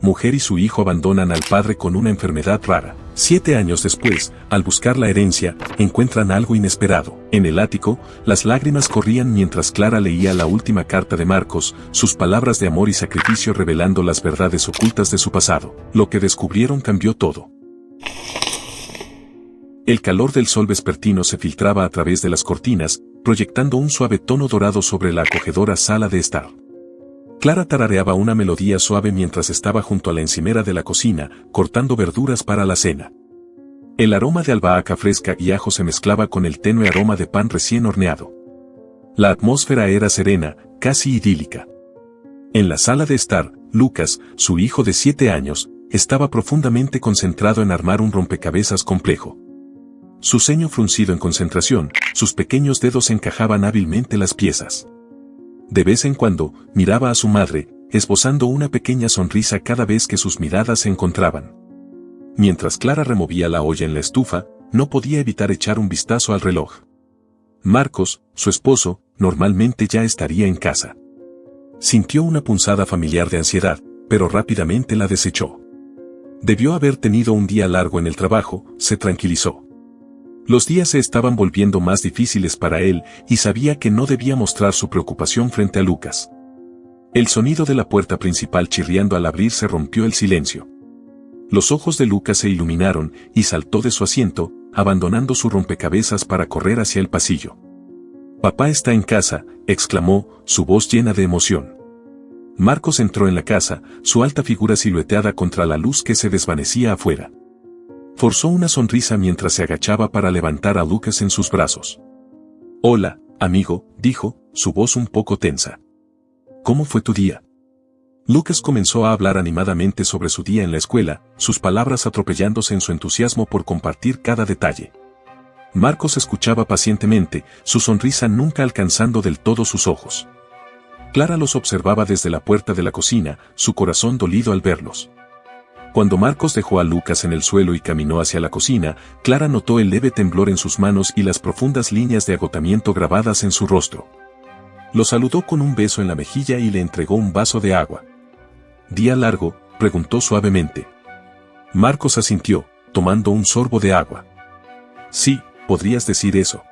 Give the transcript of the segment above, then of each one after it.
mujer y su hijo abandonan al padre con una enfermedad rara. 7 años después, al buscar la herencia, encuentran algo inesperado. En el ático, las lágrimas corrían mientras Clara leía la última carta de Marcos, sus palabras de amor y sacrificio revelando las verdades ocultas de su pasado. Lo que descubrieron cambió todo. El calor del sol vespertino se filtraba a través de las cortinas, proyectando un suave tono dorado sobre la acogedora sala de estar. Clara tarareaba una melodía suave mientras estaba junto a la encimera de la cocina, cortando verduras para la cena. El aroma de albahaca fresca y ajo se mezclaba con el tenue aroma de pan recién horneado. La atmósfera era serena, casi idílica. En la sala de estar, Lucas, su hijo de 7 años, estaba profundamente concentrado en armar un rompecabezas complejo. Su ceño fruncido en concentración, sus pequeños dedos encajaban hábilmente las piezas. De vez en cuando, miraba a su madre, esbozando una pequeña sonrisa cada vez que sus miradas se encontraban. Mientras Clara removía la olla en la estufa, no podía evitar echar un vistazo al reloj. Marcos, su esposo, normalmente ya estaría en casa. Sintió una punzada familiar de ansiedad, pero rápidamente la desechó. Debió haber tenido un día largo en el trabajo, se tranquilizó. Los días se estaban volviendo más difíciles para él y sabía que no debía mostrar su preocupación frente a Lucas. El sonido de la puerta principal chirriando al abrirse rompió el silencio. Los ojos de Lucas se iluminaron y saltó de su asiento, abandonando su rompecabezas para correr hacia el pasillo. «Papá está en casa», exclamó, su voz llena de emoción. Marcos entró en la casa, su alta figura silueteada contra la luz que se desvanecía afuera. Forzó una sonrisa mientras se agachaba para levantar a Lucas en sus brazos. «Hola, amigo», dijo, su voz un poco tensa. «¿Cómo fue tu día?» Lucas comenzó a hablar animadamente sobre su día en la escuela, sus palabras atropellándose en su entusiasmo por compartir cada detalle. Marcos escuchaba pacientemente, su sonrisa nunca alcanzando del todo sus ojos. Clara los observaba desde la puerta de la cocina, su corazón dolido al verlos. Cuando Marcos dejó a Lucas en el suelo y caminó hacia la cocina, Clara notó el leve temblor en sus manos y las profundas líneas de agotamiento grabadas en su rostro. Lo saludó con un beso en la mejilla y le entregó un vaso de agua. «¿Día largo?», preguntó suavemente. Marcos asintió, tomando un sorbo de agua. «Sí, podrías decir eso».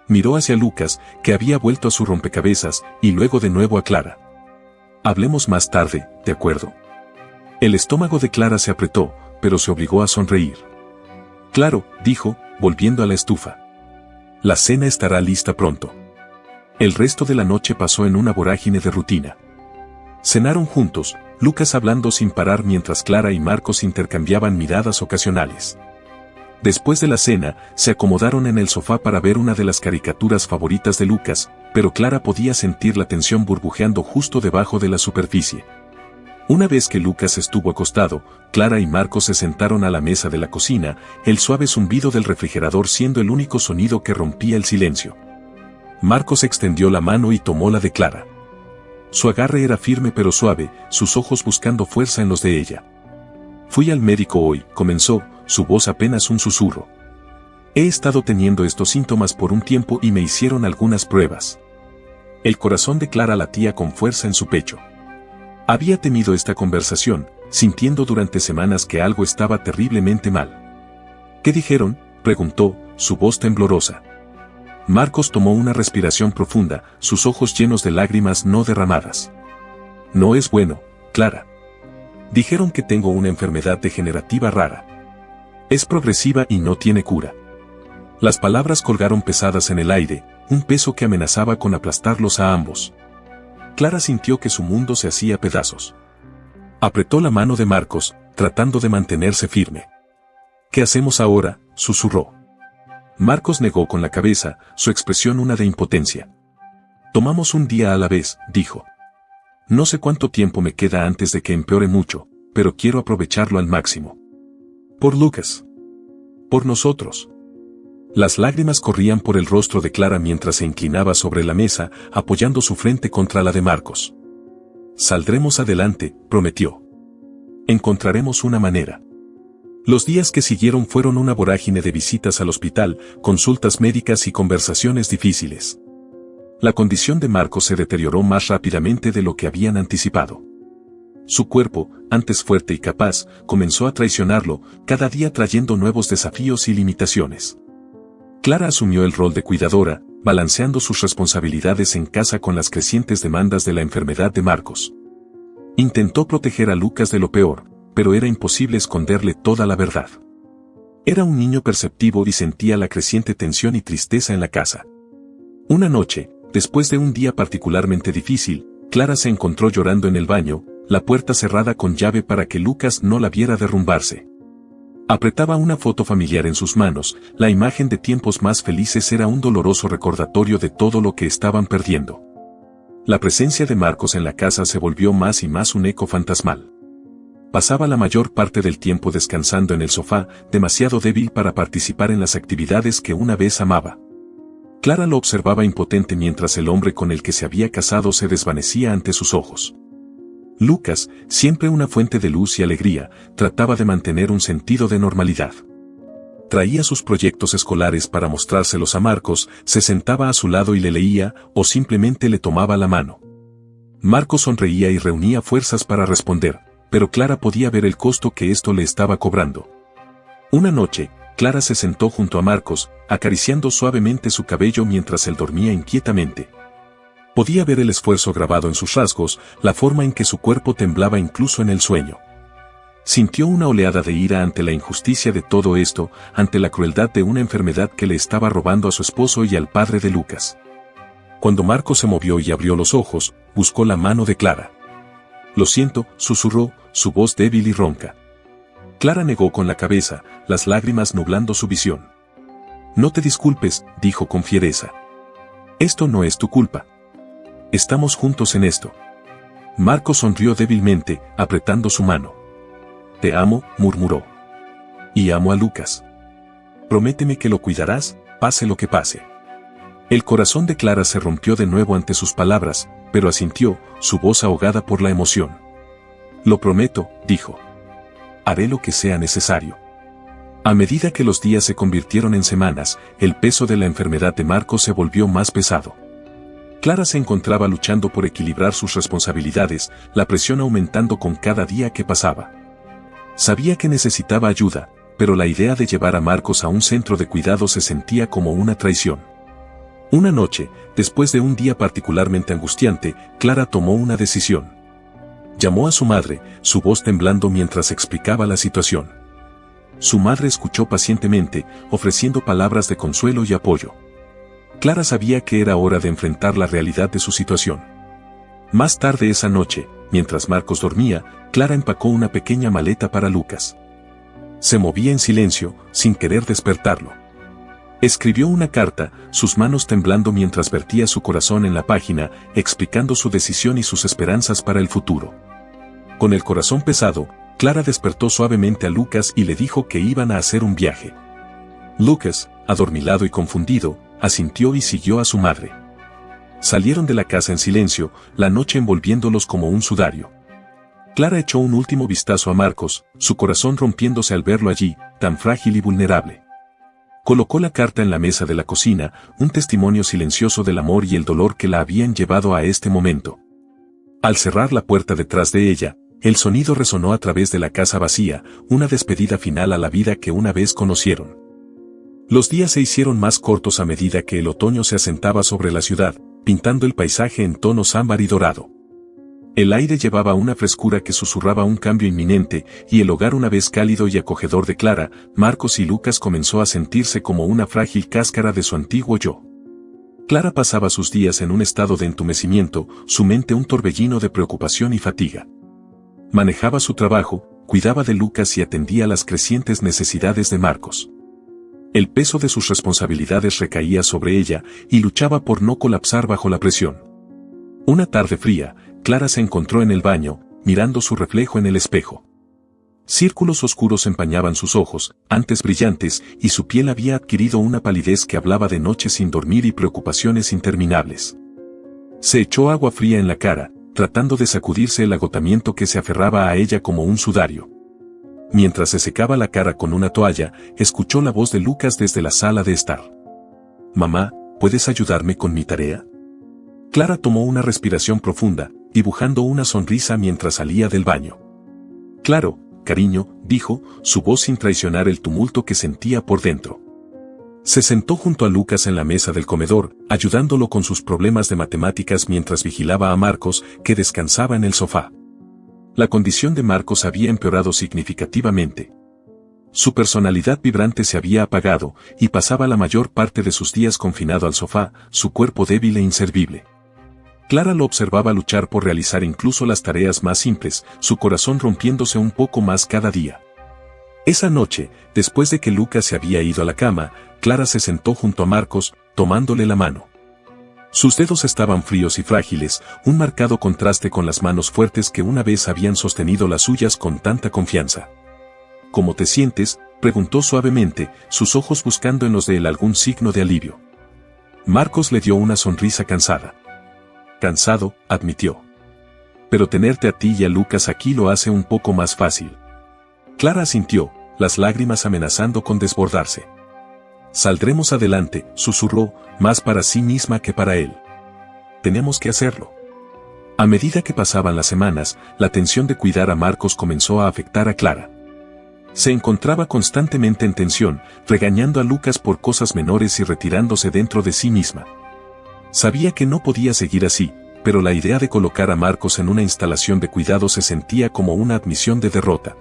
Miró hacia Lucas, que había vuelto a su rompecabezas, y luego de nuevo a Clara. «Hablemos más tarde, ¿de acuerdo?». El estómago de Clara se apretó, pero se obligó a sonreír. «Claro», dijo, volviendo a la estufa. «La cena estará lista pronto». El resto de la noche pasó en una vorágine de rutina. Cenaron juntos, Lucas hablando sin parar mientras Clara y Marcos intercambiaban miradas ocasionales. Después de la cena, se acomodaron en el sofá para ver una de las caricaturas favoritas de Lucas, pero Clara podía sentir la tensión burbujeando justo debajo de la superficie. Una vez que Lucas estuvo acostado, Clara y Marcos se sentaron a la mesa de la cocina, el suave zumbido del refrigerador siendo el único sonido que rompía el silencio. Marcos extendió la mano y tomó la de Clara. Su agarre era firme pero suave, sus ojos buscando fuerza en los de ella. «Fui al médico hoy», comenzó, su voz apenas un susurro. «He estado teniendo estos síntomas por un tiempo y me hicieron algunas pruebas». El corazón de Clara latía con fuerza en su pecho. Había tenido esta conversación, sintiendo durante semanas que algo estaba terriblemente mal. «¿Qué dijeron?», preguntó, su voz temblorosa. Marcos tomó una respiración profunda, sus ojos llenos de lágrimas no derramadas. «No es bueno, Clara. Dijeron que tengo una enfermedad degenerativa rara. Es progresiva y no tiene cura». Las palabras colgaron pesadas en el aire, un peso que amenazaba con aplastarlos a ambos. Clara sintió que su mundo se hacía pedazos. Apretó la mano de Marcos, tratando de mantenerse firme. «¿Qué hacemos ahora?», susurró. Marcos negó con la cabeza, su expresión una de impotencia. «Tomamos un día a la vez», dijo. «No sé cuánto tiempo me queda antes de que empeore mucho, pero quiero aprovecharlo al máximo. Por Lucas. Por nosotros». Las lágrimas corrían por el rostro de Clara mientras se inclinaba sobre la mesa, apoyando su frente contra la de Marcos. «Saldremos adelante», prometió. «Encontraremos una manera». Los días que siguieron fueron una vorágine de visitas al hospital, consultas médicas y conversaciones difíciles. La condición de Marcos se deterioró más rápidamente de lo que habían anticipado. Su cuerpo, antes fuerte y capaz, comenzó a traicionarlo, cada día trayendo nuevos desafíos y limitaciones. Clara asumió el rol de cuidadora, balanceando sus responsabilidades en casa con las crecientes demandas de la enfermedad de Marcos. Intentó proteger a Lucas de lo peor, pero era imposible esconderle toda la verdad. Era un niño perceptivo y sentía la creciente tensión y tristeza en la casa. Una noche, después de un día particularmente difícil, Clara se encontró llorando en el baño, la puerta cerrada con llave para que Lucas no la viera derrumbarse. Apretaba una foto familiar en sus manos, la imagen de tiempos más felices era un doloroso recordatorio de todo lo que estaban perdiendo. La presencia de Marcos en la casa se volvió más y más un eco fantasmal. Pasaba la mayor parte del tiempo descansando en el sofá, demasiado débil para participar en las actividades que una vez amaba. Clara lo observaba impotente mientras el hombre con el que se había casado se desvanecía ante sus ojos. Lucas, siempre una fuente de luz y alegría, trataba de mantener un sentido de normalidad. Traía sus proyectos escolares para mostrárselos a Marcos, se sentaba a su lado y le leía, o simplemente le tomaba la mano. Marcos sonreía y reunía fuerzas para responder, pero Clara podía ver el costo que esto le estaba cobrando. Una noche, Clara se sentó junto a Marcos, acariciando suavemente su cabello mientras él dormía inquietamente. Podía ver el esfuerzo grabado en sus rasgos, la forma en que su cuerpo temblaba incluso en el sueño. Sintió una oleada de ira ante la injusticia de todo esto, ante la crueldad de una enfermedad que le estaba robando a su esposo y al padre de Lucas. Cuando Marcos se movió y abrió los ojos, buscó la mano de Clara. «Lo siento», susurró, su voz débil y ronca. Clara negó con la cabeza, las lágrimas nublando su visión. «No te disculpes», dijo con fiereza. «Esto no es tu culpa. Estamos juntos en esto». Marcos sonrió débilmente, apretando su mano. «Te amo», murmuró. «Y amo a Lucas. Prométeme que lo cuidarás, pase lo que pase». El corazón de Clara se rompió de nuevo ante sus palabras, pero asintió, su voz ahogada por la emoción. «Lo prometo», dijo. «Haré lo que sea necesario». A medida que los días se convirtieron en semanas, el peso de la enfermedad de Marcos se volvió más pesado. Clara se encontraba luchando por equilibrar sus responsabilidades, la presión aumentando con cada día que pasaba. Sabía que necesitaba ayuda, pero la idea de llevar a Marcos a un centro de cuidado se sentía como una traición. Una noche, después de un día particularmente angustiante, Clara tomó una decisión. Llamó a su madre, su voz temblando mientras explicaba la situación. Su madre escuchó pacientemente, ofreciendo palabras de consuelo y apoyo. Clara sabía que era hora de enfrentar la realidad de su situación. Más tarde esa noche, mientras Marcos dormía, Clara empacó una pequeña maleta para Lucas. Se movía en silencio, sin querer despertarlo. Escribió una carta, sus manos temblando mientras vertía su corazón en la página, explicando su decisión y sus esperanzas para el futuro. Con el corazón pesado, Clara despertó suavemente a Lucas y le dijo que iban a hacer un viaje. Lucas, adormilado y confundido, asintió y siguió a su madre. Salieron de la casa en silencio, la noche envolviéndolos como un sudario. Clara echó un último vistazo a Marcos, su corazón rompiéndose al verlo allí, tan frágil y vulnerable. Colocó la carta en la mesa de la cocina, un testimonio silencioso del amor y el dolor que la habían llevado a este momento. Al cerrar la puerta detrás de ella, el sonido resonó a través de la casa vacía, una despedida final a la vida que una vez conocieron. Los días se hicieron más cortos a medida que el otoño se asentaba sobre la ciudad, pintando el paisaje en tonos ámbar y dorado. El aire llevaba una frescura que susurraba un cambio inminente, y el hogar una vez cálido y acogedor de Clara, Marcos y Lucas comenzó a sentirse como una frágil cáscara de su antiguo yo. Clara pasaba sus días en un estado de entumecimiento, su mente un torbellino de preocupación y fatiga. Manejaba su trabajo, cuidaba de Lucas y atendía las crecientes necesidades de Marcos. El peso de sus responsabilidades recaía sobre ella, y luchaba por no colapsar bajo la presión. Una tarde fría, Clara se encontró en el baño, mirando su reflejo en el espejo. Círculos oscuros empañaban sus ojos, antes brillantes, y su piel había adquirido una palidez que hablaba de noches sin dormir y preocupaciones interminables. Se echó agua fría en la cara, tratando de sacudirse el agotamiento que se aferraba a ella como un sudario. Mientras se secaba la cara con una toalla, escuchó la voz de Lucas desde la sala de estar. «Mamá, ¿puedes ayudarme con mi tarea?». Clara tomó una respiración profunda, dibujando una sonrisa mientras salía del baño. Claro, cariño, dijo, su voz sin traicionar el tumulto que sentía por dentro. Se sentó junto a Lucas en la mesa del comedor, ayudándolo con sus problemas de matemáticas mientras vigilaba a Marcos, que descansaba en el sofá. La condición de Marcos había empeorado significativamente. Su personalidad vibrante se había apagado, y pasaba la mayor parte de sus días confinado al sofá, su cuerpo débil e inservible. Clara lo observaba luchar por realizar incluso las tareas más simples, su corazón rompiéndose un poco más cada día. Esa noche, después de que Lucas se había ido a la cama, Clara se sentó junto a Marcos, tomándole la mano. Sus dedos estaban fríos y frágiles, un marcado contraste con las manos fuertes que una vez habían sostenido las suyas con tanta confianza. ¿Cómo te sientes?, preguntó suavemente, sus ojos buscando en los de él algún signo de alivio. Marcos le dio una sonrisa cansada. Cansado, admitió. Pero tenerte a ti y a Lucas aquí lo hace un poco más fácil. Clara asintió, las lágrimas amenazando con desbordarse. Saldremos adelante, susurró, más para sí misma que para él. Tenemos que hacerlo. A medida que pasaban las semanas, la tensión de cuidar a Marcos comenzó a afectar a Clara. Se encontraba constantemente en tensión, regañando a Lucas por cosas menores y retirándose dentro de sí misma. Sabía que no podía seguir así, pero la idea de colocar a Marcos en una instalación de cuidado se sentía como una admisión de derrota.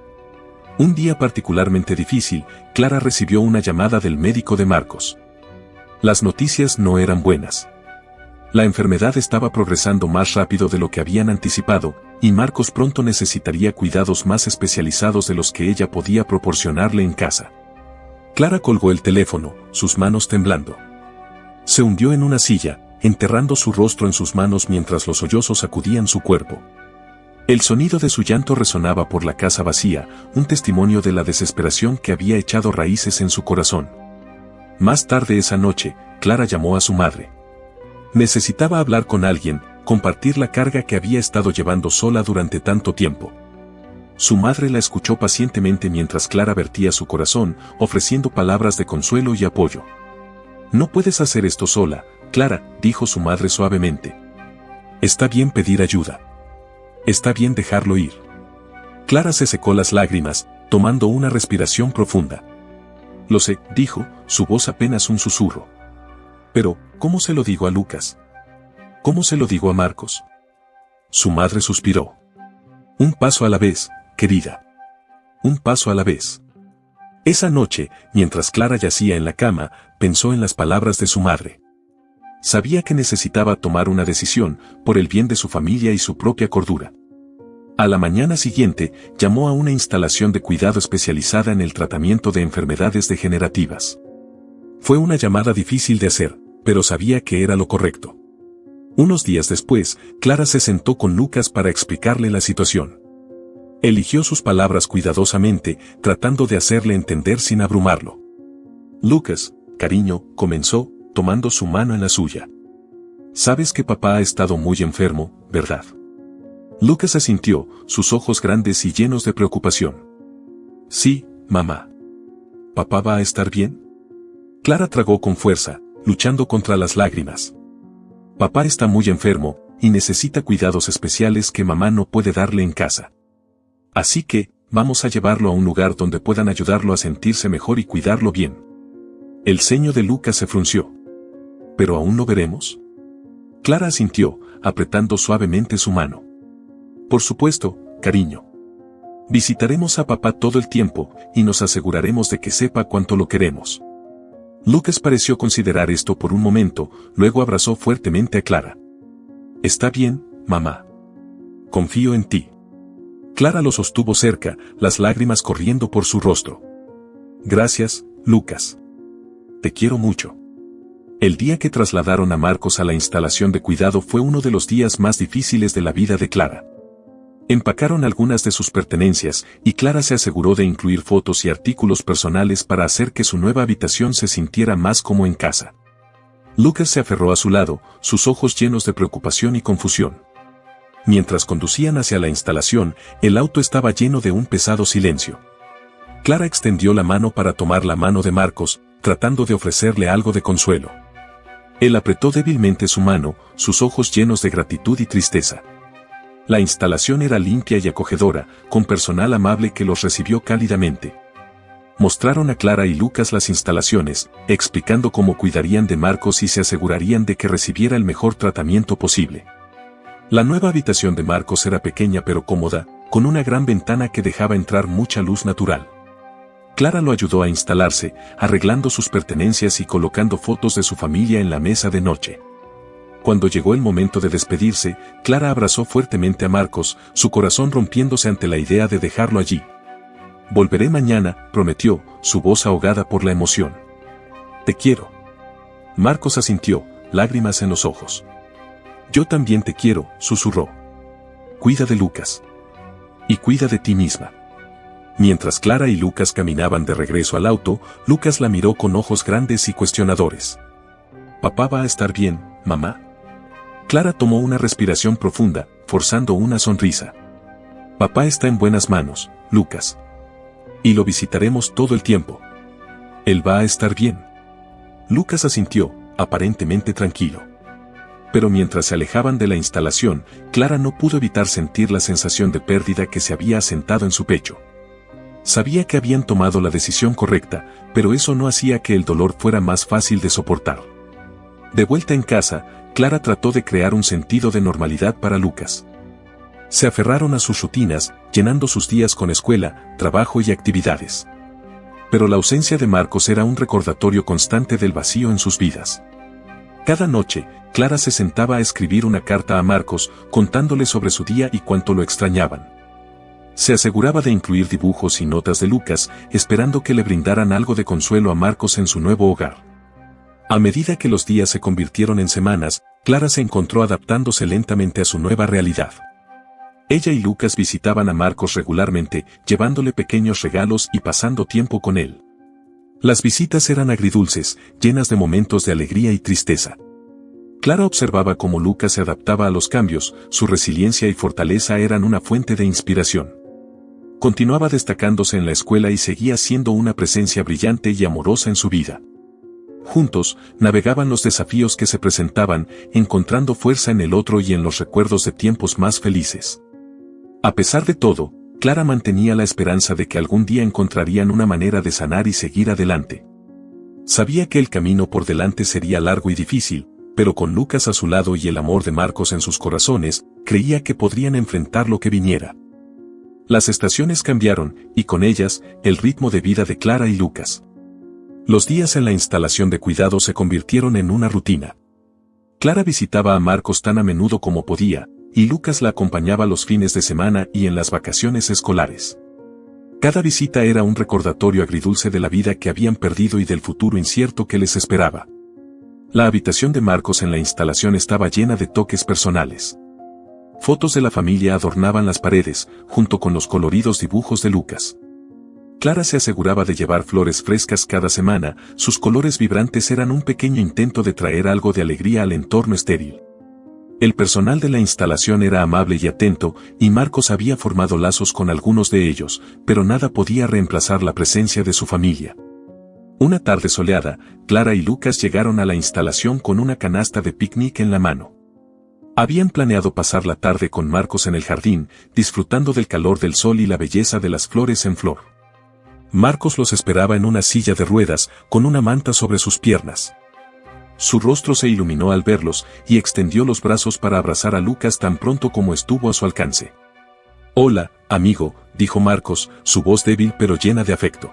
Un día particularmente difícil, Clara recibió una llamada del médico de Marcos. Las noticias no eran buenas. La enfermedad estaba progresando más rápido de lo que habían anticipado, y Marcos pronto necesitaría cuidados más especializados de los que ella podía proporcionarle en casa. Clara colgó el teléfono, sus manos temblando. Se hundió en una silla, enterrando su rostro en sus manos mientras los sollozos sacudían su cuerpo. El sonido de su llanto resonaba por la casa vacía, un testimonio de la desesperación que había echado raíces en su corazón. Más tarde esa noche, Clara llamó a su madre. Necesitaba hablar con alguien, compartir la carga que había estado llevando sola durante tanto tiempo. Su madre la escuchó pacientemente mientras Clara vertía su corazón, ofreciendo palabras de consuelo y apoyo. No puedes hacer esto sola, Clara, dijo su madre suavemente. Está bien pedir ayuda. Está bien dejarlo ir. Clara se secó las lágrimas, tomando una respiración profunda. Lo sé, dijo, su voz apenas un susurro. Pero, ¿cómo se lo digo a Lucas? ¿Cómo se lo digo a Marcos? Su madre suspiró. Un paso a la vez, querida. Un paso a la vez. Esa noche, mientras Clara yacía en la cama, pensó en las palabras de su madre. Sabía que necesitaba tomar una decisión, por el bien de su familia y su propia cordura. A la mañana siguiente, llamó a una instalación de cuidado especializada en el tratamiento de enfermedades degenerativas. Fue una llamada difícil de hacer, pero sabía que era lo correcto. Unos días después, Clara se sentó con Lucas para explicarle la situación. Eligió sus palabras cuidadosamente, tratando de hacerle entender sin abrumarlo. Lucas, cariño, comenzó, tomando su mano en la suya. Sabes que papá ha estado muy enfermo, ¿verdad? Lucas asintió, sus ojos grandes y llenos de preocupación. Sí, mamá. ¿Papá va a estar bien? Clara tragó con fuerza, luchando contra las lágrimas. Papá está muy enfermo, y necesita cuidados especiales que mamá no puede darle en casa. Así que, vamos a llevarlo a un lugar donde puedan ayudarlo a sentirse mejor y cuidarlo bien. El ceño de Lucas se frunció. ¿Pero aún no veremos? Clara asintió, apretando suavemente su mano. Por supuesto, cariño. Visitaremos a papá todo el tiempo, y nos aseguraremos de que sepa cuánto lo queremos. Lucas pareció considerar esto por un momento, luego abrazó fuertemente a Clara. Está bien, mamá. Confío en ti. Clara lo sostuvo cerca, las lágrimas corriendo por su rostro. Gracias, Lucas. Te quiero mucho. El día que trasladaron a Marcos a la instalación de cuidado fue uno de los días más difíciles de la vida de Clara. Empacaron algunas de sus pertenencias, y Clara se aseguró de incluir fotos y artículos personales para hacer que su nueva habitación se sintiera más como en casa. Lucas se aferró a su lado, sus ojos llenos de preocupación y confusión. Mientras conducían hacia la instalación, el auto estaba lleno de un pesado silencio. Clara extendió la mano para tomar la mano de Marcos, tratando de ofrecerle algo de consuelo. Él apretó débilmente su mano, sus ojos llenos de gratitud y tristeza. La instalación era limpia y acogedora, con personal amable que los recibió cálidamente. Mostraron a Clara y Lucas las instalaciones, explicando cómo cuidarían de Marcos y se asegurarían de que recibiera el mejor tratamiento posible. La nueva habitación de Marcos era pequeña pero cómoda, con una gran ventana que dejaba entrar mucha luz natural. Clara lo ayudó a instalarse, arreglando sus pertenencias y colocando fotos de su familia en la mesa de noche. Cuando llegó el momento de despedirse, Clara abrazó fuertemente a Marcos, su corazón rompiéndose ante la idea de dejarlo allí. «Volveré mañana», prometió, su voz ahogada por la emoción. «Te quiero». Marcos asintió, lágrimas en los ojos. «Yo también te quiero», susurró. «Cuida de Lucas. Y cuida de ti misma». Mientras Clara y Lucas caminaban de regreso al auto, Lucas la miró con ojos grandes y cuestionadores. «¿Papá va a estar bien, mamá?». Clara tomó una respiración profunda, forzando una sonrisa. «Papá está en buenas manos, Lucas. Y lo visitaremos todo el tiempo. Él va a estar bien». Lucas asintió, aparentemente tranquilo. Pero mientras se alejaban de la instalación, Clara no pudo evitar sentir la sensación de pérdida que se había asentado en su pecho. Sabía que habían tomado la decisión correcta, pero eso no hacía que el dolor fuera más fácil de soportar. De vuelta en casa, Clara trató de crear un sentido de normalidad para Lucas. Se aferraron a sus rutinas, llenando sus días con escuela, trabajo y actividades. Pero la ausencia de Marcos era un recordatorio constante del vacío en sus vidas. Cada noche, Clara se sentaba a escribir una carta a Marcos, contándole sobre su día y cuánto lo extrañaban. Se aseguraba de incluir dibujos y notas de Lucas, esperando que le brindaran algo de consuelo a Marcos en su nuevo hogar. A medida que los días se convirtieron en semanas, Clara se encontró adaptándose lentamente a su nueva realidad. Ella y Lucas visitaban a Marcos regularmente, llevándole pequeños regalos y pasando tiempo con él. Las visitas eran agridulces, llenas de momentos de alegría y tristeza. Clara observaba cómo Lucas se adaptaba a los cambios, su resiliencia y fortaleza eran una fuente de inspiración. Continuaba destacándose en la escuela y seguía siendo una presencia brillante y amorosa en su vida. Juntos, navegaban los desafíos que se presentaban, encontrando fuerza en el otro y en los recuerdos de tiempos más felices. A pesar de todo, Clara mantenía la esperanza de que algún día encontrarían una manera de sanar y seguir adelante. Sabía que el camino por delante sería largo y difícil, pero con Lucas a su lado y el amor de Marcos en sus corazones, creía que podrían enfrentar lo que viniera. Las estaciones cambiaron, y con ellas, el ritmo de vida de Clara y Lucas. Los días en la instalación de cuidado se convirtieron en una rutina. Clara visitaba a Marcos tan a menudo como podía, y Lucas la acompañaba los fines de semana y en las vacaciones escolares. Cada visita era un recordatorio agridulce de la vida que habían perdido y del futuro incierto que les esperaba. La habitación de Marcos en la instalación estaba llena de toques personales. Fotos de la familia adornaban las paredes, junto con los coloridos dibujos de Lucas. Clara se aseguraba de llevar flores frescas cada semana, sus colores vibrantes eran un pequeño intento de traer algo de alegría al entorno estéril. El personal de la instalación era amable y atento, y Marcos había formado lazos con algunos de ellos, pero nada podía reemplazar la presencia de su familia. Una tarde soleada, Clara y Lucas llegaron a la instalación con una canasta de picnic en la mano. Habían planeado pasar la tarde con Marcos en el jardín, disfrutando del calor del sol y la belleza de las flores en flor. Marcos los esperaba en una silla de ruedas, con una manta sobre sus piernas. Su rostro se iluminó al verlos, y extendió los brazos para abrazar a Lucas tan pronto como estuvo a su alcance. «Hola, amigo», dijo Marcos, su voz débil pero llena de afecto.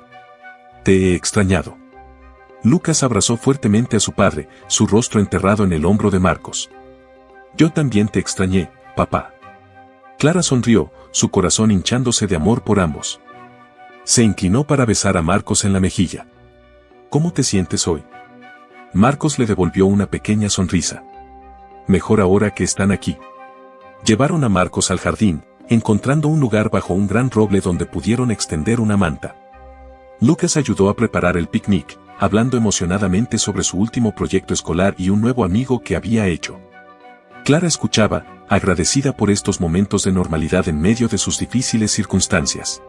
«Te he extrañado». Lucas abrazó fuertemente a su padre, su rostro enterrado en el hombro de Marcos. «Yo también te extrañé, papá». Clara sonrió, su corazón hinchándose de amor por ambos. Se inclinó para besar a Marcos en la mejilla. «¿Cómo te sientes hoy?». Marcos le devolvió una pequeña sonrisa. «Mejor ahora que están aquí». Llevaron a Marcos al jardín, encontrando un lugar bajo un gran roble donde pudieron extender una manta. Lucas ayudó a preparar el picnic, hablando emocionadamente sobre su último proyecto escolar y un nuevo amigo que había hecho. Clara escuchaba, agradecida por estos momentos de normalidad en medio de sus difíciles circunstancias.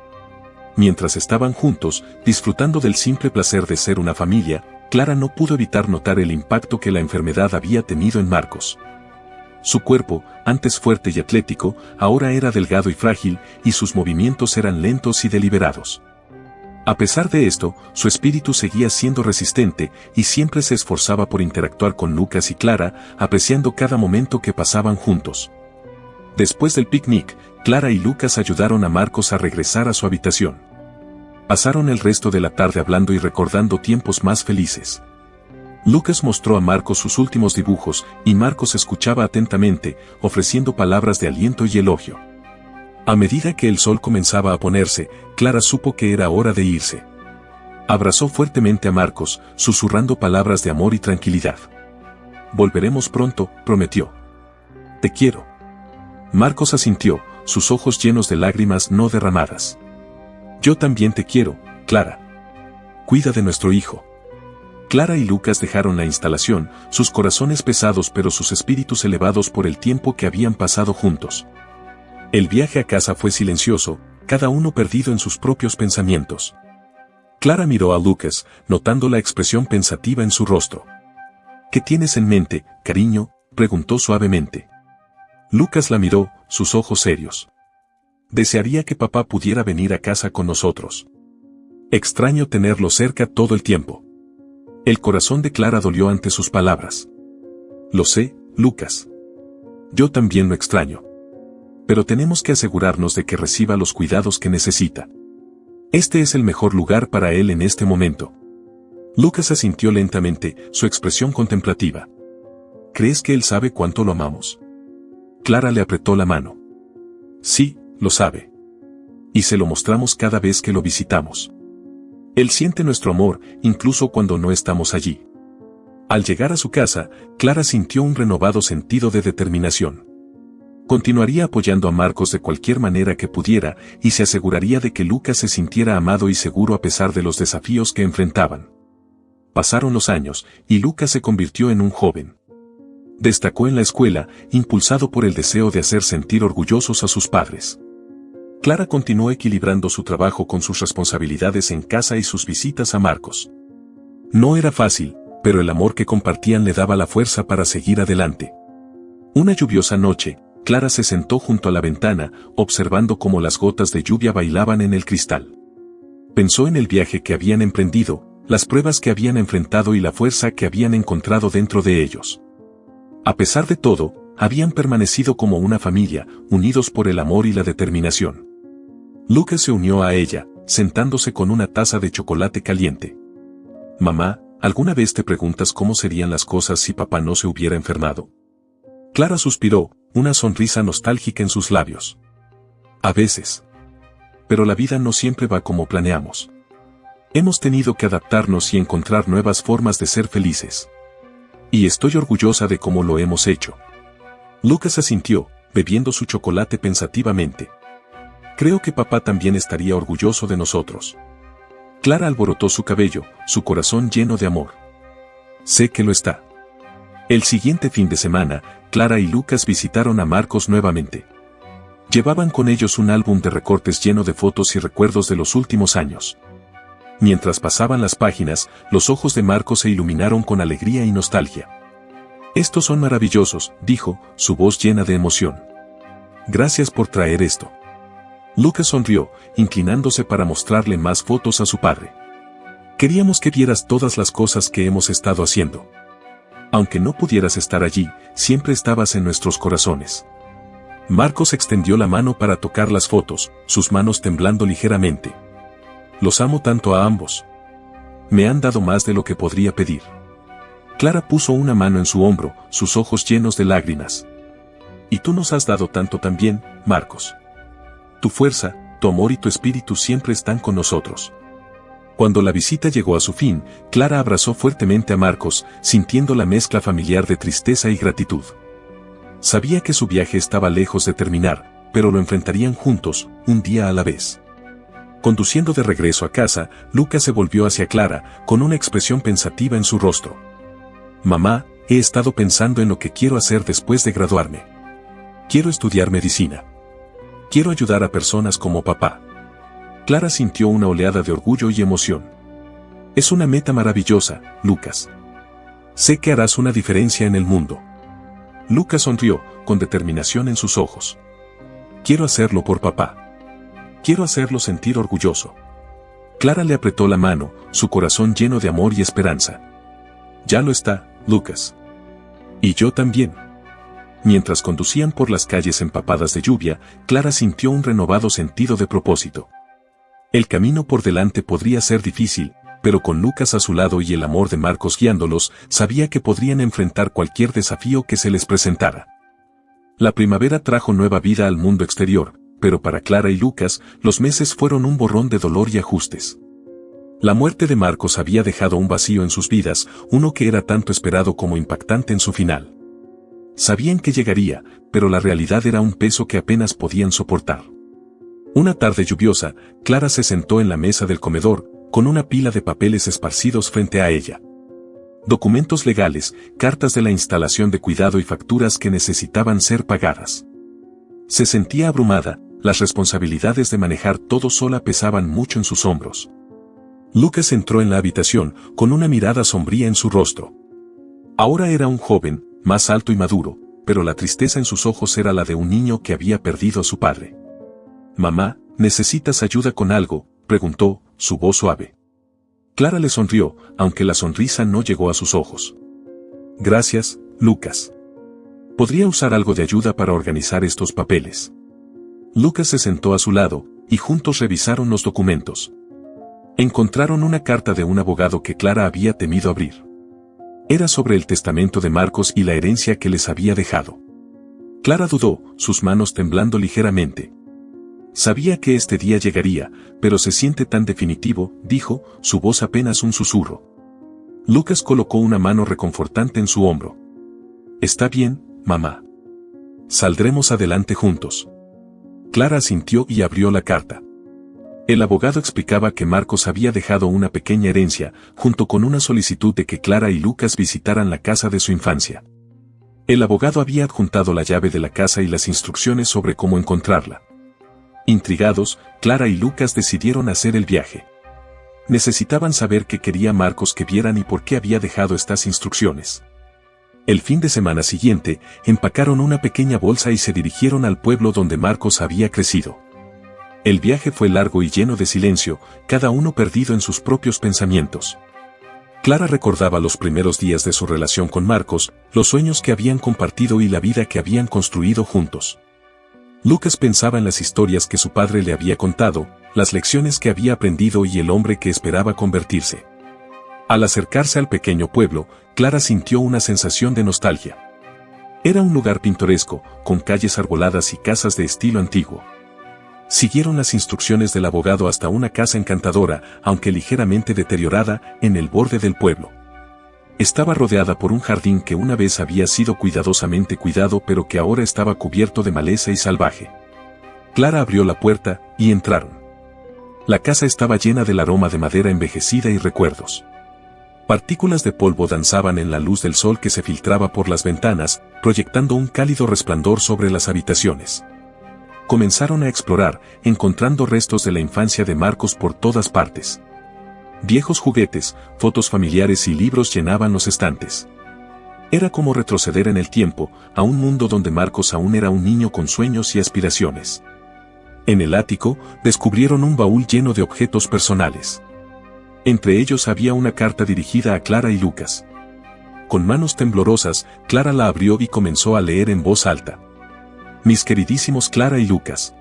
Mientras estaban juntos, disfrutando del simple placer de ser una familia, Clara no pudo evitar notar el impacto que la enfermedad había tenido en Marcos. Su cuerpo, antes fuerte y atlético, ahora era delgado y frágil, y sus movimientos eran lentos y deliberados. A pesar de esto, su espíritu seguía siendo resistente, y siempre se esforzaba por interactuar con Lucas y Clara, apreciando cada momento que pasaban juntos. Después del picnic, Clara y Lucas ayudaron a Marcos a regresar a su habitación. Pasaron el resto de la tarde hablando y recordando tiempos más felices. Lucas mostró a Marcos sus últimos dibujos, y Marcos escuchaba atentamente, ofreciendo palabras de aliento y elogio. A medida que el sol comenzaba a ponerse, Clara supo que era hora de irse. Abrazó fuertemente a Marcos, susurrando palabras de amor y tranquilidad. «Volveremos pronto», prometió. «Te quiero». Marcos asintió, sus ojos llenos de lágrimas no derramadas. «Yo también te quiero, Clara. Cuida de nuestro hijo». Clara y Lucas dejaron la instalación, sus corazones pesados pero sus espíritus elevados por el tiempo que habían pasado juntos. El viaje a casa fue silencioso, cada uno perdido en sus propios pensamientos. Clara miró a Lucas, notando la expresión pensativa en su rostro. «¿Qué tienes en mente, cariño?», preguntó suavemente. Lucas la miró, sus ojos serios. «Desearía que papá pudiera venir a casa con nosotros. Extraño tenerlo cerca todo el tiempo». El corazón de Clara dolió ante sus palabras. «Lo sé, Lucas. Yo también lo extraño. Pero tenemos que asegurarnos de que reciba los cuidados que necesita. Este es el mejor lugar para él en este momento». Lucas asintió lentamente, su expresión contemplativa. «¿Crees que él sabe cuánto lo amamos?». Clara le apretó la mano. «Sí, lo sabe. Y se lo mostramos cada vez que lo visitamos. Él siente nuestro amor, incluso cuando no estamos allí». Al llegar a su casa, Clara sintió un renovado sentido de determinación. Continuaría apoyando a Marcos de cualquier manera que pudiera, y se aseguraría de que Lucas se sintiera amado y seguro a pesar de los desafíos que enfrentaban. Pasaron los años, y Lucas se convirtió en un joven. Destacó en la escuela, impulsado por el deseo de hacer sentir orgullosos a sus padres. Clara continuó equilibrando su trabajo con sus responsabilidades en casa y sus visitas a Marcos. No era fácil, pero el amor que compartían le daba la fuerza para seguir adelante. Una lluviosa noche, Clara se sentó junto a la ventana, observando cómo las gotas de lluvia bailaban en el cristal. Pensó en el viaje que habían emprendido, las pruebas que habían enfrentado y la fuerza que habían encontrado dentro de ellos. A pesar de todo, habían permanecido como una familia, unidos por el amor y la determinación. Lucas se unió a ella, sentándose con una taza de chocolate caliente. «Mamá, ¿alguna vez te preguntas cómo serían las cosas si papá no se hubiera enfermado?». Clara suspiró, una sonrisa nostálgica en sus labios. «A veces. Pero la vida no siempre va como planeamos. Hemos tenido que adaptarnos y encontrar nuevas formas de ser felices. Y estoy orgullosa de cómo lo hemos hecho». Lucas asintió, bebiendo su chocolate pensativamente. «Creo que papá también estaría orgulloso de nosotros». Clara alborotó su cabello, su corazón lleno de amor. «Sé que lo está». El siguiente fin de semana, Clara y Lucas visitaron a Marcos nuevamente. Llevaban con ellos un álbum de recortes lleno de fotos y recuerdos de los últimos años. Mientras pasaban las páginas, los ojos de Marcos se iluminaron con alegría y nostalgia. «Estos son maravillosos», dijo, su voz llena de emoción. «Gracias por traer esto». Lucas sonrió, inclinándose para mostrarle más fotos a su padre. «Queríamos que vieras todas las cosas que hemos estado haciendo. Aunque no pudieras estar allí, siempre estabas en nuestros corazones». Marcos extendió la mano para tocar las fotos, sus manos temblando ligeramente. «Los amo tanto a ambos. Me han dado más de lo que podría pedir». Clara puso una mano en su hombro, sus ojos llenos de lágrimas. «Y tú nos has dado tanto también, Marcos. Tu fuerza, tu amor y tu espíritu siempre están con nosotros». Cuando la visita llegó a su fin, Clara abrazó fuertemente a Marcos, sintiendo la mezcla familiar de tristeza y gratitud. Sabía que su viaje estaba lejos de terminar, pero lo enfrentarían juntos, un día a la vez. Conduciendo de regreso a casa, Lucas se volvió hacia Clara, con una expresión pensativa en su rostro. «Mamá, he estado pensando en lo que quiero hacer después de graduarme. Quiero estudiar medicina. Quiero ayudar a personas como papá». Clara sintió una oleada de orgullo y emoción. Es una meta maravillosa, Lucas. Sé que harás una diferencia en el mundo. Lucas sonrió, con determinación en sus ojos. Quiero hacerlo por papá. Quiero hacerlo sentir orgulloso. Clara le apretó la mano, su corazón lleno de amor y esperanza. Ya lo está, Lucas. Y yo también. Mientras conducían por las calles empapadas de lluvia, Clara sintió un renovado sentido de propósito. El camino por delante podría ser difícil, pero con Lucas a su lado y el amor de Marcos guiándolos, sabía que podrían enfrentar cualquier desafío que se les presentara. La primavera trajo nueva vida al mundo exterior, pero para Clara y Lucas, los meses fueron un borrón de dolor y ajustes. La muerte de Marcos había dejado un vacío en sus vidas, uno que era tanto esperado como impactante en su final. Sabían que llegaría, pero la realidad era un peso que apenas podían soportar. Una tarde lluviosa, Clara se sentó en la mesa del comedor, con una pila de papeles esparcidos frente a ella. Documentos legales, cartas de la instalación de cuidado y facturas que necesitaban ser pagadas. Se sentía abrumada, las responsabilidades de manejar todo sola pesaban mucho en sus hombros. Lucas entró en la habitación, con una mirada sombría en su rostro. Ahora era un joven, más alto y maduro, pero la tristeza en sus ojos era la de un niño que había perdido a su padre. «Mamá, ¿necesitas ayuda con algo?», preguntó, su voz suave. Clara le sonrió, aunque la sonrisa no llegó a sus ojos. «Gracias, Lucas. Podría usar algo de ayuda para organizar estos papeles». Lucas se sentó a su lado, y juntos revisaron los documentos. Encontraron una carta de un abogado que Clara había temido abrir. Era sobre el testamento de Marcos y la herencia que les había dejado. Clara dudó, sus manos temblando ligeramente. Sabía que este día llegaría, pero se siente tan definitivo, dijo, su voz apenas un susurro. Lucas colocó una mano reconfortante en su hombro. «Está bien, mamá. Saldremos adelante juntos». Clara asintió y abrió la carta. El abogado explicaba que Marcos había dejado una pequeña herencia, junto con una solicitud de que Clara y Lucas visitaran la casa de su infancia. El abogado había adjuntado la llave de la casa y las instrucciones sobre cómo encontrarla. Intrigados, Clara y Lucas decidieron hacer el viaje. Necesitaban saber qué quería Marcos que vieran y por qué había dejado estas instrucciones. El fin de semana siguiente, empacaron una pequeña bolsa y se dirigieron al pueblo donde Marcos había crecido. El viaje fue largo y lleno de silencio, cada uno perdido en sus propios pensamientos. Clara recordaba los primeros días de su relación con Marcos, los sueños que habían compartido y la vida que habían construido juntos. Lucas pensaba en las historias que su padre le había contado, las lecciones que había aprendido y el hombre que esperaba convertirse. Al acercarse al pequeño pueblo, Clara sintió una sensación de nostalgia. Era un lugar pintoresco, con calles arboladas y casas de estilo antiguo. Siguieron las instrucciones del abogado hasta una casa encantadora, aunque ligeramente deteriorada, en el borde del pueblo. Estaba rodeada por un jardín que una vez había sido cuidadosamente cuidado pero que ahora estaba cubierto de maleza y salvaje. Clara abrió la puerta, y entraron. La casa estaba llena del aroma de madera envejecida y recuerdos. Partículas de polvo danzaban en la luz del sol que se filtraba por las ventanas, proyectando un cálido resplandor sobre las habitaciones. Comenzaron a explorar, encontrando restos de la infancia de Marcos por todas partes. Viejos juguetes, fotos familiares y libros llenaban los estantes. Era como retroceder en el tiempo, a un mundo donde Marcos aún era un niño con sueños y aspiraciones. En el ático, descubrieron un baúl lleno de objetos personales. Entre ellos había una carta dirigida a Clara y Lucas. Con manos temblorosas, Clara la abrió y comenzó a leer en voz alta. Mis queridísimos Clara y Lucas.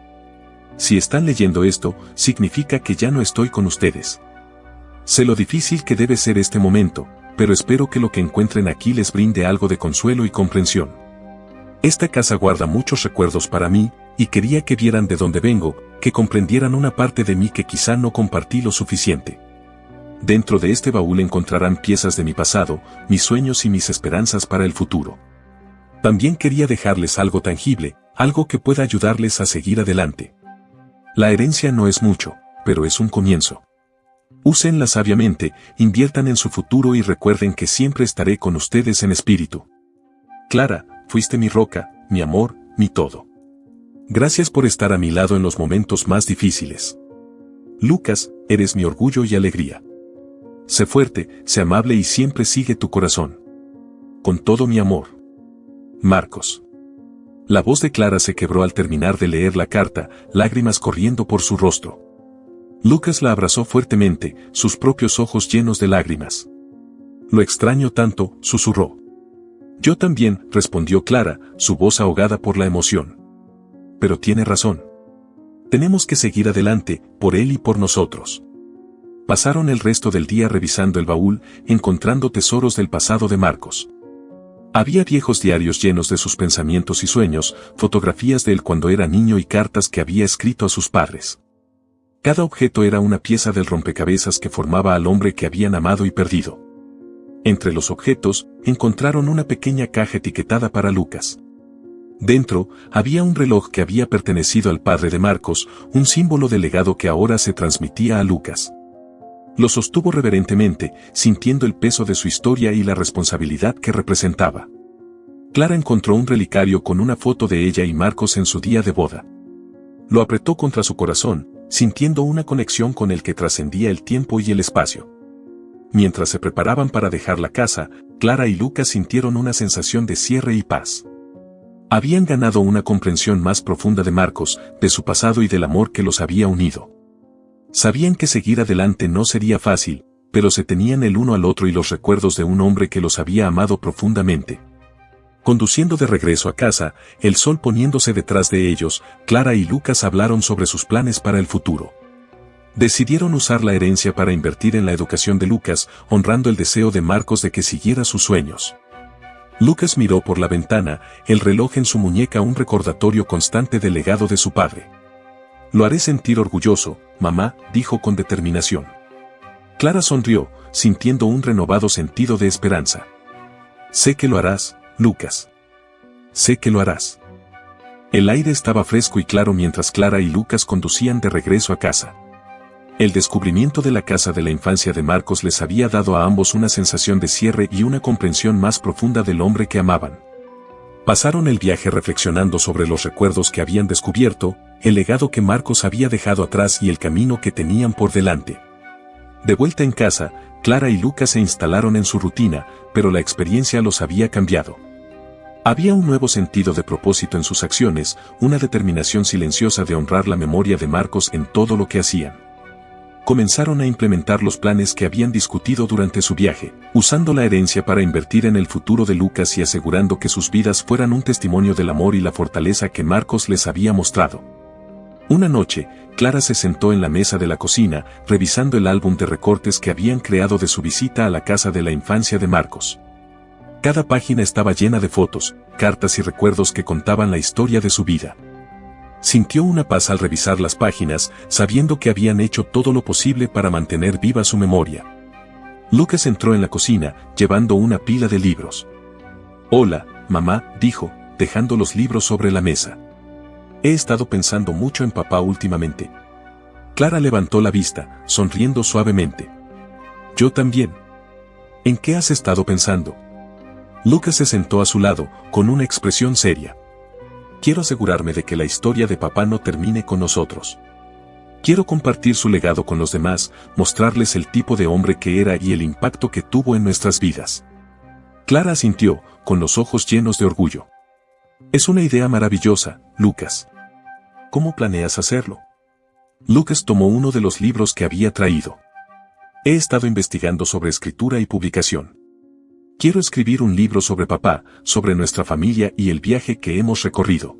Si están leyendo esto, significa que ya no estoy con ustedes. Sé lo difícil que debe ser este momento, pero espero que lo que encuentren aquí les brinde algo de consuelo y comprensión. Esta casa guarda muchos recuerdos para mí, y quería que vieran de dónde vengo, que comprendieran una parte de mí que quizá no compartí lo suficiente. Dentro de este baúl encontrarán piezas de mi pasado, mis sueños y mis esperanzas para el futuro. También quería dejarles algo tangible, algo que pueda ayudarles a seguir adelante. La herencia no es mucho, pero es un comienzo. Úsenla sabiamente, inviertan en su futuro y recuerden que siempre estaré con ustedes en espíritu. Clara, fuiste mi roca, mi amor, mi todo. Gracias por estar a mi lado en los momentos más difíciles. Lucas, eres mi orgullo y alegría. Sé fuerte, sé amable y siempre sigue tu corazón. Con todo mi amor. Marcos. La voz de Clara se quebró al terminar de leer la carta, lágrimas corriendo por su rostro. Lucas la abrazó fuertemente, sus propios ojos llenos de lágrimas. Lo extraño tanto, susurró. Yo también, respondió Clara, su voz ahogada por la emoción. Pero tiene razón. Tenemos que seguir adelante, por él y por nosotros. Pasaron el resto del día revisando el baúl, encontrando tesoros del pasado de Marcos. Había viejos diarios llenos de sus pensamientos y sueños, fotografías de él cuando era niño y cartas que había escrito a sus padres. Cada objeto era una pieza del rompecabezas que formaba al hombre que habían amado y perdido. Entre los objetos, encontraron una pequeña caja etiquetada para Lucas. Dentro, había un reloj que había pertenecido al padre de Marcos, un símbolo del legado que ahora se transmitía a Lucas. Lo sostuvo reverentemente, sintiendo el peso de su historia y la responsabilidad que representaba. Clara encontró un relicario con una foto de ella y Marcos en su día de boda. Lo apretó contra su corazón, sintiendo una conexión con el que trascendía el tiempo y el espacio. Mientras se preparaban para dejar la casa, Clara y Lucas sintieron una sensación de cierre y paz. Habían ganado una comprensión más profunda de Marcos, de su pasado y del amor que los había unido. Sabían que seguir adelante no sería fácil, pero se tenían el uno al otro y los recuerdos de un hombre que los había amado profundamente. Conduciendo de regreso a casa, el sol poniéndose detrás de ellos, Clara y Lucas hablaron sobre sus planes para el futuro. Decidieron usar la herencia para invertir en la educación de Lucas, honrando el deseo de Marcos de que siguiera sus sueños. Lucas miró por la ventana, el reloj en su muñeca un recordatorio constante del legado de su padre. Lo haré sentir orgulloso, mamá, dijo con determinación. Clara sonrió, sintiendo un renovado sentido de esperanza. Sé que lo harás, Lucas. Sé que lo harás. El aire estaba fresco y claro mientras Clara y Lucas conducían de regreso a casa. El descubrimiento de la casa de la infancia de Marcos les había dado a ambos una sensación de cierre y una comprensión más profunda del hombre que amaban. Pasaron el viaje reflexionando sobre los recuerdos que habían descubierto, el legado que Marcos había dejado atrás y el camino que tenían por delante. De vuelta en casa, Clara y Lucas se instalaron en su rutina, pero la experiencia los había cambiado. Había un nuevo sentido de propósito en sus acciones, una determinación silenciosa de honrar la memoria de Marcos en todo lo que hacían. Comenzaron a implementar los planes que habían discutido durante su viaje, usando la herencia para invertir en el futuro de Lucas y asegurando que sus vidas fueran un testimonio del amor y la fortaleza que Marcos les había mostrado. Una noche, Clara se sentó en la mesa de la cocina, revisando el álbum de recortes que habían creado de su visita a la casa de la infancia de Marcos. Cada página estaba llena de fotos, cartas y recuerdos que contaban la historia de su vida. Sintió una paz al revisar las páginas, sabiendo que habían hecho todo lo posible para mantener viva su memoria. Lucas entró en la cocina, llevando una pila de libros. «Hola, mamá», dijo, dejando los libros sobre la mesa. «He estado pensando mucho en papá últimamente». Clara levantó la vista, sonriendo suavemente. «Yo también». «¿En qué has estado pensando?». Lucas se sentó a su lado, con una expresión seria. «Quiero asegurarme de que la historia de papá no termine con nosotros. Quiero compartir su legado con los demás, mostrarles el tipo de hombre que era y el impacto que tuvo en nuestras vidas». Clara asintió, con los ojos llenos de orgullo. «Es una idea maravillosa, Lucas. ¿Cómo planeas hacerlo?». Lucas tomó uno de los libros que había traído. «He estado investigando sobre escritura y publicación. Quiero escribir un libro sobre papá, sobre nuestra familia y el viaje que hemos recorrido.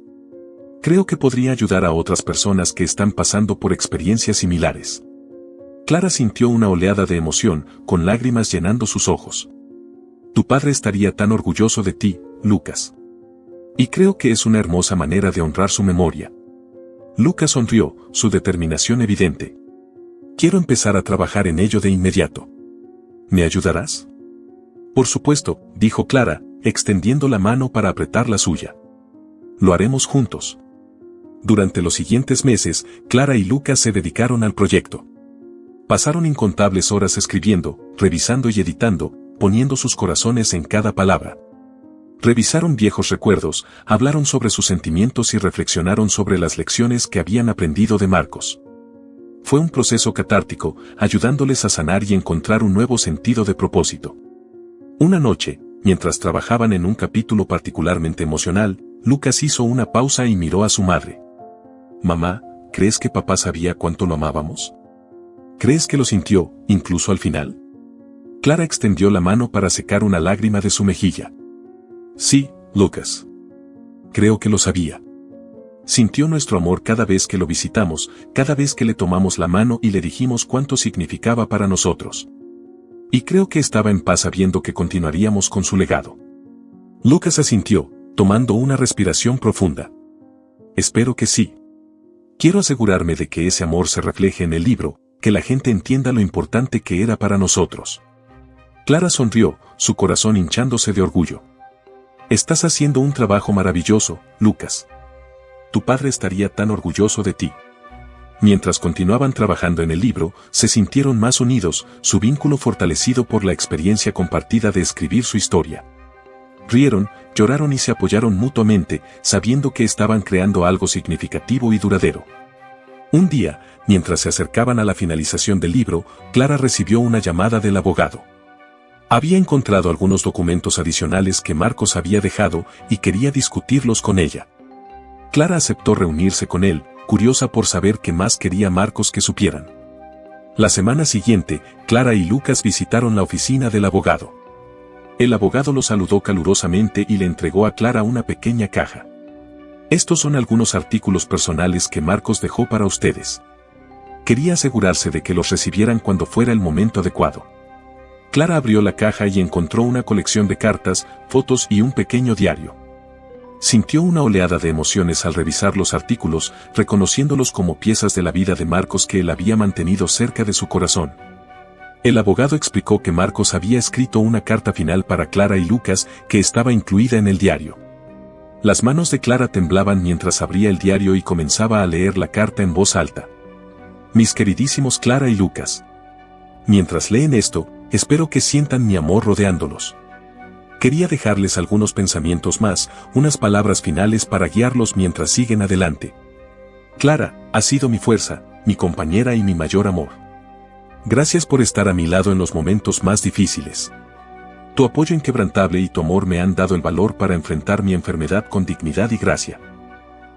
Creo que podría ayudar a otras personas que están pasando por experiencias similares». Clara sintió una oleada de emoción, con lágrimas llenando sus ojos. «Tu padre estaría tan orgulloso de ti, Lucas. Y creo que es una hermosa manera de honrar su memoria». Lucas sonrió, su determinación evidente. «Quiero empezar a trabajar en ello de inmediato. ¿Me ayudarás?». «Por supuesto», dijo Clara, extendiendo la mano para apretar la suya. «Lo haremos juntos». Durante los siguientes meses, Clara y Lucas se dedicaron al proyecto. Pasaron incontables horas escribiendo, revisando y editando, poniendo sus corazones en cada palabra. Revisaron viejos recuerdos, hablaron sobre sus sentimientos y reflexionaron sobre las lecciones que habían aprendido de Marcos. Fue un proceso catártico, ayudándoles a sanar y encontrar un nuevo sentido de propósito. Una noche, mientras trabajaban en un capítulo particularmente emocional, Lucas hizo una pausa y miró a su madre. «Mamá, ¿crees que papá sabía cuánto lo amábamos? ¿Crees que lo sintió, incluso al final?» Clara extendió la mano para secar una lágrima de su mejilla. «Sí, Lucas. Creo que lo sabía. Sintió nuestro amor cada vez que lo visitamos, cada vez que le tomamos la mano y le dijimos cuánto significaba para nosotros. Y creo que estaba en paz sabiendo que continuaríamos con su legado». Lucas asintió, tomando una respiración profunda. «Espero que sí. Quiero asegurarme de que ese amor se refleje en el libro, que la gente entienda lo importante que era para nosotros». Clara sonrió, su corazón hinchándose de orgullo. «Estás haciendo un trabajo maravilloso, Lucas. Tu padre estaría tan orgulloso de ti». Mientras continuaban trabajando en el libro, se sintieron más unidos, su vínculo fortalecido por la experiencia compartida de escribir su historia. Rieron, lloraron y se apoyaron mutuamente, sabiendo que estaban creando algo significativo y duradero. Un día, mientras se acercaban a la finalización del libro, Clara recibió una llamada del abogado. Había encontrado algunos documentos adicionales que Marcos había dejado y quería discutirlos con ella. Clara aceptó reunirse con él, curiosa por saber qué más quería Marcos que supieran. La semana siguiente, Clara y Lucas visitaron la oficina del abogado. El abogado lo saludó calurosamente y le entregó a Clara una pequeña caja. «Estos son algunos artículos personales que Marcos dejó para ustedes. Quería asegurarse de que los recibieran cuando fuera el momento adecuado». Clara abrió la caja y encontró una colección de cartas, fotos y un pequeño diario. Sintió una oleada de emociones al revisar los artículos, reconociéndolos como piezas de la vida de Marcos que él había mantenido cerca de su corazón. El abogado explicó que Marcos había escrito una carta final para Clara y Lucas que estaba incluida en el diario. Las manos de Clara temblaban mientras abría el diario y comenzaba a leer la carta en voz alta. «Mis queridísimos Clara y Lucas. Mientras leen esto, espero que sientan mi amor rodeándolos. Quería dejarles algunos pensamientos más, unas palabras finales para guiarlos mientras siguen adelante. Clara, has sido mi fuerza, mi compañera y mi mayor amor. Gracias por estar a mi lado en los momentos más difíciles. Tu apoyo inquebrantable y tu amor me han dado el valor para enfrentar mi enfermedad con dignidad y gracia.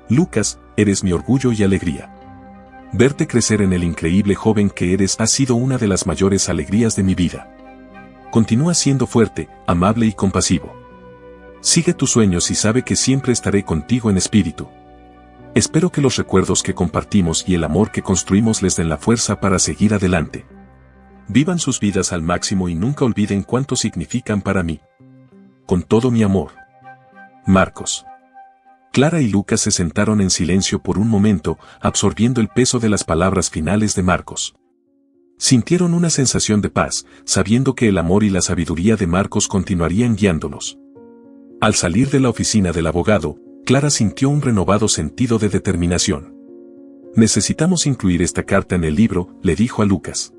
Lucas, eres mi orgullo y alegría. Verte crecer en el increíble joven que eres ha sido una de las mayores alegrías de mi vida. Continúa siendo fuerte, amable y compasivo. Sigue tus sueños y sabe que siempre estaré contigo en espíritu. Espero que los recuerdos que compartimos y el amor que construimos les den la fuerza para seguir adelante. Vivan sus vidas al máximo y nunca olviden cuánto significan para mí. Con todo mi amor. Marcos». Clara y Lucas se sentaron en silencio por un momento, absorbiendo el peso de las palabras finales de Marcos. Sintieron una sensación de paz, sabiendo que el amor y la sabiduría de Marcos continuarían guiándolos. Al salir de la oficina del abogado, Clara sintió un renovado sentido de determinación. «Necesitamos incluir esta carta en el libro», le dijo a Lucas.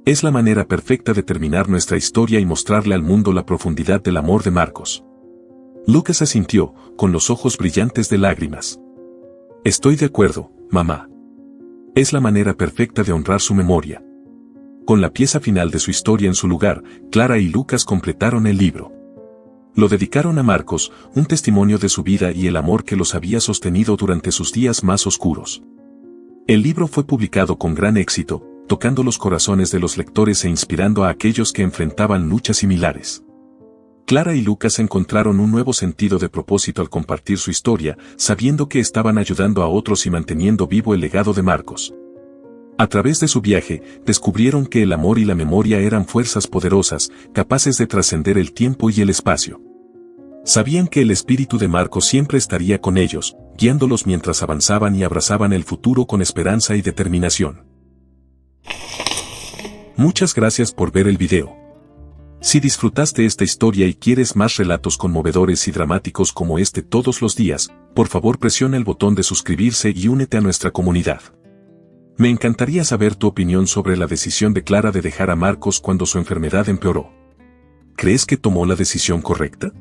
«Es la manera perfecta de terminar nuestra historia y mostrarle al mundo la profundidad del amor de Marcos». Lucas asintió, con los ojos brillantes de lágrimas. «Estoy de acuerdo, mamá. Es la manera perfecta de honrar su memoria». Con la pieza final de su historia en su lugar, Clara y Lucas completaron el libro. Lo dedicaron a Marcos, un testimonio de su vida y el amor que los había sostenido durante sus días más oscuros. El libro fue publicado con gran éxito, tocando los corazones de los lectores e inspirando a aquellos que enfrentaban luchas similares. Clara y Lucas encontraron un nuevo sentido de propósito al compartir su historia, sabiendo que estaban ayudando a otros y manteniendo vivo el legado de Marcos. A través de su viaje, descubrieron que el amor y la memoria eran fuerzas poderosas, capaces de trascender el tiempo y el espacio. Sabían que el espíritu de Marcos siempre estaría con ellos, guiándolos mientras avanzaban y abrazaban el futuro con esperanza y determinación. Muchas gracias por ver el video. Si disfrutaste esta historia y quieres más relatos conmovedores y dramáticos como este todos los días, por favor presiona el botón de suscribirse y únete a nuestra comunidad. Me encantaría saber tu opinión sobre la decisión de Clara de dejar a Marcos cuando su enfermedad empeoró. ¿Crees que tomó la decisión correcta?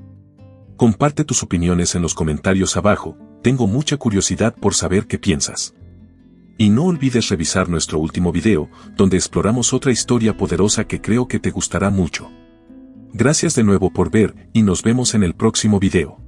Comparte tus opiniones en los comentarios abajo, tengo mucha curiosidad por saber qué piensas. Y no olvides revisar nuestro último video, donde exploramos otra historia poderosa que creo que te gustará mucho. Gracias de nuevo por ver, y nos vemos en el próximo video.